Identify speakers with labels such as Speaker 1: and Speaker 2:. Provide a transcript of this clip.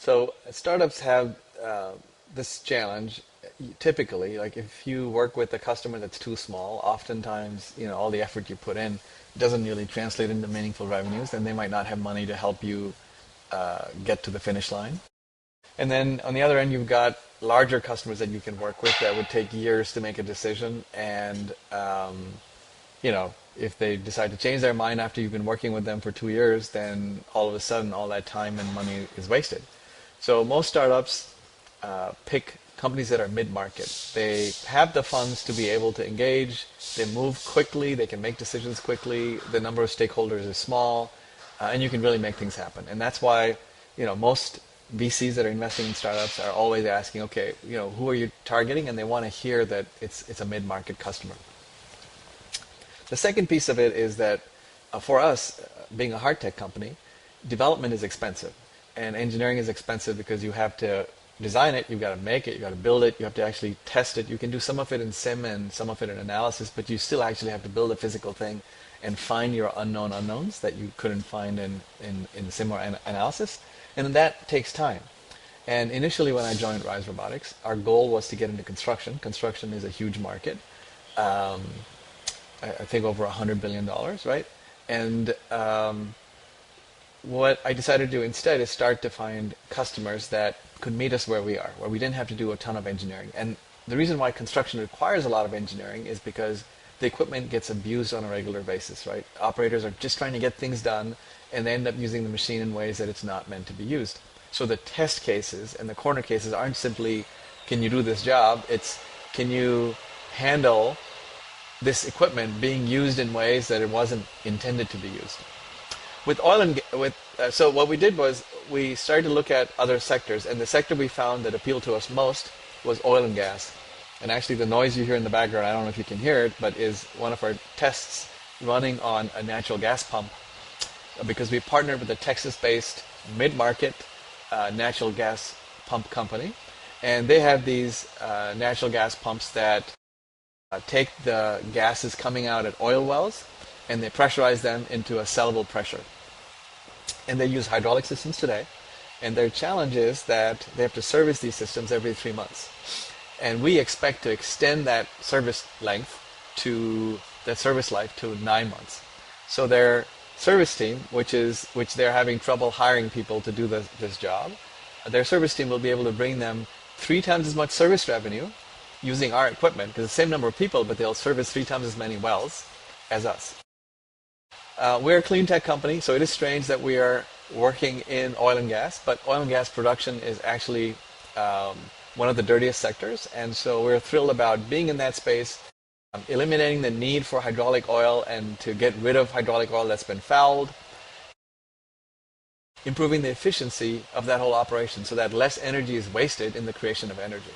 Speaker 1: So startups have this challenge. Typically, like if you work with a customer that's too small, oftentimes all the effort you put in doesn't really translate into meaningful revenues, and they might not have money to help you get to the finish line. And then on the other end, you've got larger customers that you can work with that would take years to make a decision, and if they decide to change their mind after you've been working with them for 2 years, then all of a sudden all that time and money is wasted. So most startups pick companies that are mid-market. They have the funds to be able to engage. They move quickly. They can make decisions quickly. The number of stakeholders is small, and you can really make things happen. And that's why most VCs that are investing in startups are always asking, okay, who are you targeting? And they want to hear that it's a mid-market customer. The second piece of it is that for us, being a hard tech company, development is expensive. And engineering is expensive because you have to design it, you've got to make it, you've got to build it, you have to actually test it. You can do some of it in sim and some of it in analysis, but you still actually have to build a physical thing and find your unknown unknowns that you couldn't find in sim or analysis. And that takes time. And initially when I joined RISE Robotics, our goal was to get into construction. Construction is a huge market. I think over $100 billion, right? And what I decided to do instead is start to find customers that could meet us where we are, where we didn't have to do a ton of engineering. And the reason why construction requires a lot of engineering is because the equipment gets abused on a regular basis, right? Operators are just trying to get things done, and they end up using the machine in ways that it's not meant to be used. So the test cases and the corner cases aren't simply, can you do this job? It's, can you handle this equipment being used in ways that it wasn't intended to be used? With oil and so what we did was we started to look at other sectors, and the sector we found that appealed to us most was oil and gas. And actually the noise you hear in the background, I don't know if you can hear it, but is one of our tests running on a natural gas pump, because we partnered with a Texas-based mid-market natural gas pump company, and they have these natural gas pumps that take the gases coming out at oil wells and they pressurize them into a sellable pressure. And they use hydraulic systems today, and their challenge is that they have to service these systems every 3 months. And we expect to extend that service life to 9 months. So their service team, which they're having trouble hiring people to do this job, their service team will be able to bring them 3 times as much service revenue using our equipment, because the same number of people, but they'll service 3 times as many wells as us. We're a clean tech company, so it is strange that we are working in oil and gas, but oil and gas production is actually one of the dirtiest sectors, and so we're thrilled about being in that space, eliminating the need for hydraulic oil and to get rid of hydraulic oil that's been fouled, improving the efficiency of that whole operation so that less energy is wasted in the creation of energy.